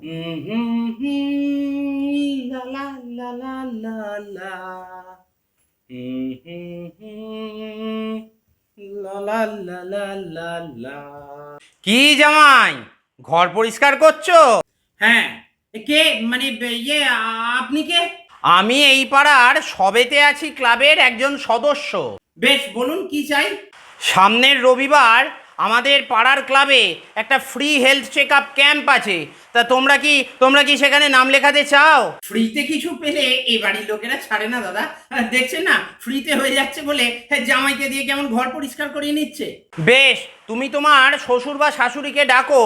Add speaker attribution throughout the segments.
Speaker 1: লা লা লা লা লা লা। লা লা লা লা লা লা।
Speaker 2: কি জামাই, ঘর পরিষ্কার করছো?
Speaker 1: হ্যাঁ, কে মানে ইয়ে আপনি কে?
Speaker 2: আমি এই পাড়ার সবেতে আছি ক্লাবের একজন সদস্য।
Speaker 1: বেশ, বলুন কি চাই।
Speaker 2: সামনের রবিবার আমাদের পাড়ার ক্লাবে একটা free health check up camp আছে। তা তোমরা কি সেখানে নাম লেখাতে চাও?
Speaker 1: ফ্রিতে কিছু পেলে এই বাড়ির লোকেরা ছাড়ে না দাদা। দেখছেন না, ফ্রিতে হয়ে যাচ্ছে বলে জামাইকে দিয়ে কেমন ঘর পরিষ্কার করিয়ে নিচ্ছে।
Speaker 2: বেশ, তুমি তোমার শ্বশুর বা শাশুড়িকে ডাকো,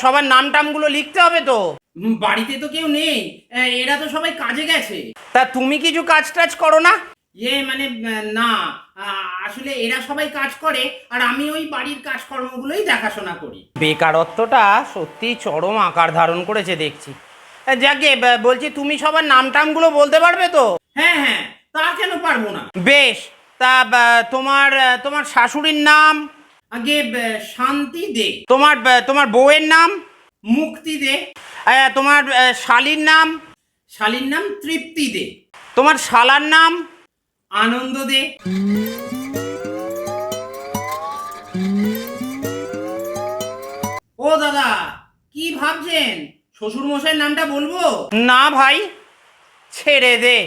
Speaker 2: সবার নাম টামগুলো লিখতে হবে তো।
Speaker 1: বাড়িতে তো কেউ নেই, এরা তো সবাই কাজে গেছে।
Speaker 2: তা তুমি কিছু কাজ টাজ করো না?
Speaker 1: মানে না, আসলে এরা সবাই কাজ করে আর আমি ওই বাড়ির কাজকর্মগুলোই দেখাশোনা করি।
Speaker 2: বেকারত্বটা সত্যি চরম আকার ধারণ করেছে দেখছি। যাকে বলছি, তুমি সবার নাম টামগুলো বলতে পারবে তো?
Speaker 1: হ্যাঁ হ্যাঁ, তা কেন পারবো না।
Speaker 2: বেশ, তা তোমার শাশুড়ির নাম?
Speaker 1: আগে শান্তি দে।
Speaker 2: তোমার বউয়ের নাম?
Speaker 1: মুক্তি দে।
Speaker 2: তোমার শালীর নাম?
Speaker 1: শালীর নাম তৃপ্তি দে।
Speaker 2: তোমার শালার নাম?
Speaker 1: আনন্দ দে। ও দাদা, কি ভাবছেন, শ্বশুর মশাইয়ের নামটা বলবো?
Speaker 2: না ভাই, ছেড়ে দে।